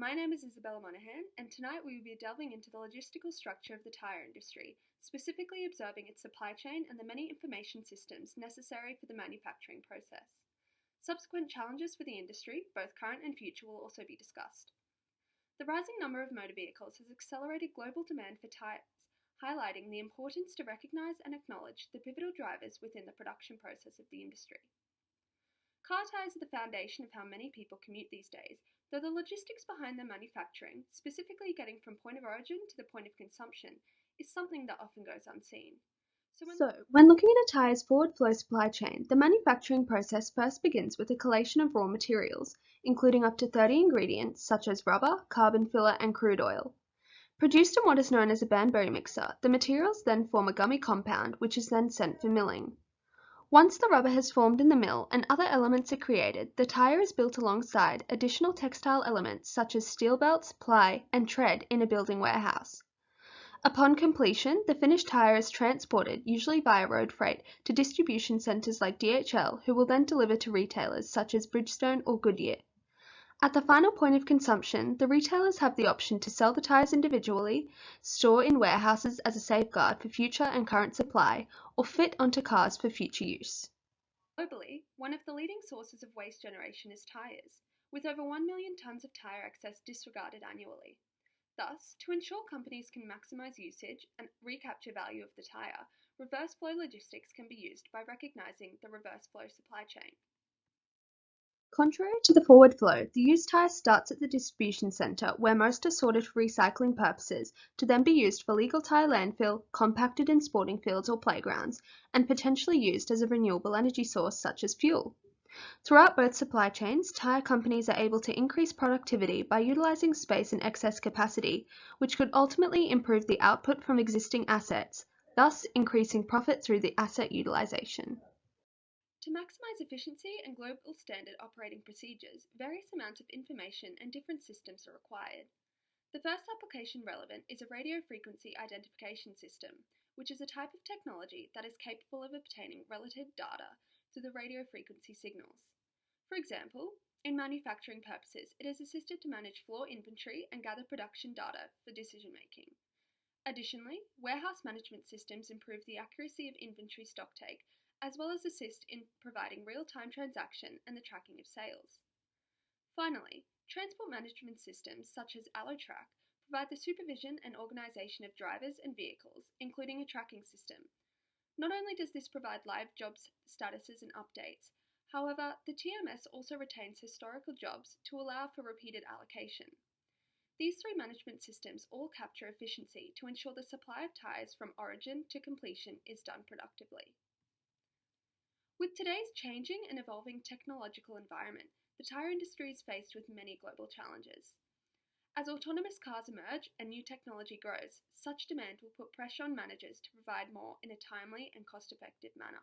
my name is Izabella Monaghan, and tonight we will be delving into the logistical structure of the tyre industry, specifically observing its supply chain and the many information systems necessary for the manufacturing process. Subsequent challenges for the industry, both current and future, will also be discussed. The rising number of motor vehicles has accelerated global demand for tyres, highlighting the importance to recognise and acknowledge the pivotal drivers within the production process of the industry. Car tyres are the foundation of how many people commute these days, though the logistics behind their manufacturing, specifically getting from point of origin to the point of consumption, is something that often goes unseen. So, when looking at a tyre's forward flow supply chain, the manufacturing process first begins with a collation of raw materials, including up to 30 ingredients such as rubber, carbon filler, and crude oil. Produced in what is known as a Banbury mixer, the materials then form a gummy compound which is then sent for milling. Once the rubber has formed in the mill and other elements are created, the tyre is built alongside additional textile elements such as steel belts, ply, and tread in a building warehouse. Upon completion, the finished tyre is transported, usually via road freight, to distribution centres like DHL, who will then deliver to retailers such as Bridgestone or Goodyear. At the final point of consumption, the retailers have the option to sell the tyres individually, store in warehouses as a safeguard for future and current supply, or fit onto cars for future use. Globally, one of the leading sources of waste generation is tyres, with over 1 million tonnes of tyre excess disregarded annually. Thus, to ensure companies can maximise usage and recapture value of the tyre, reverse flow logistics can be used by recognising the reverse flow supply chain. Contrary to the forward flow, the used tyre starts at the distribution centre, where most are sorted for recycling purposes, to then be used for legal tyre landfill, compacted in sporting fields or playgrounds, and potentially used as a renewable energy source such as fuel. Throughout both supply chains, tyre companies are able to increase productivity by utilising space and excess capacity, which could ultimately improve the output from existing assets, thus increasing profit through the asset utilisation. To maximise efficiency and global standard operating procedures, various amounts of information and different systems are required. The first application relevant is a radio frequency identification system, which is a type of technology that is capable of obtaining relative data through the radio frequency signals. For example, in manufacturing purposes, it is assisted to manage floor inventory and gather production data for decision making. Additionally, warehouse management systems improve the accuracy of inventory stocktake, as well as assist in providing real-time transaction and the tracking of sales. Finally, transport management systems such as AlloTrack provide the supervision and organisation of drivers and vehicles, including a tracking system. Not only does this provide live jobs statuses and updates, however, the TMS also retains historical jobs to allow for repeated allocation. These three management systems all capture efficiency to ensure the supply of tyres from origin to completion is done productively. With today's changing and evolving technological environment, the tyre industry is faced with many global challenges. As autonomous cars emerge and new technology grows, such demand will put pressure on managers to provide more in a timely and cost-effective manner.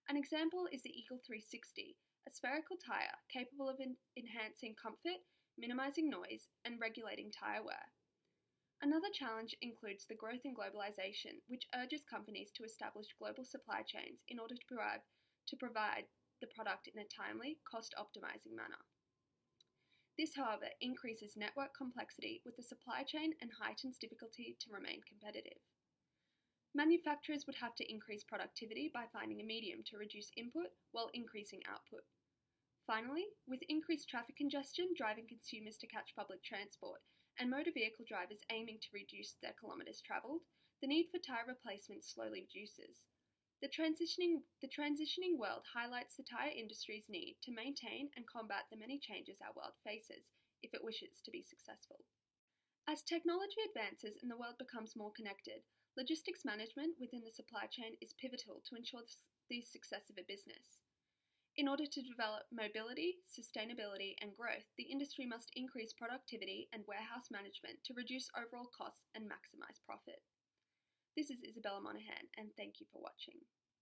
An example is the Eagle 360, a spherical tyre capable of enhancing comfort, minimising noise, and regulating tyre wear. Another challenge includes the growth in globalisation, which urges companies to establish global supply chains in order to provide the product in a timely, cost-optimising manner. This, however, increases network complexity with the supply chain and heightens difficulty to remain competitive. Manufacturers would have to increase productivity by finding a medium to reduce input while increasing output. Finally, with increased traffic congestion driving consumers to catch public transport and motor vehicle drivers aiming to reduce their kilometres travelled, the need for tyre replacement slowly reduces. The transitioning world highlights the tyre industry's need to maintain and combat the many changes our world faces if it wishes to be successful. As technology advances and the world becomes more connected, logistics management within the supply chain is pivotal to ensure the success of a business. In order to develop mobility, sustainability, and growth, the industry must increase productivity and warehouse management to reduce overall costs and maximise profit. This is Izabella Monaghan, and thank you for watching.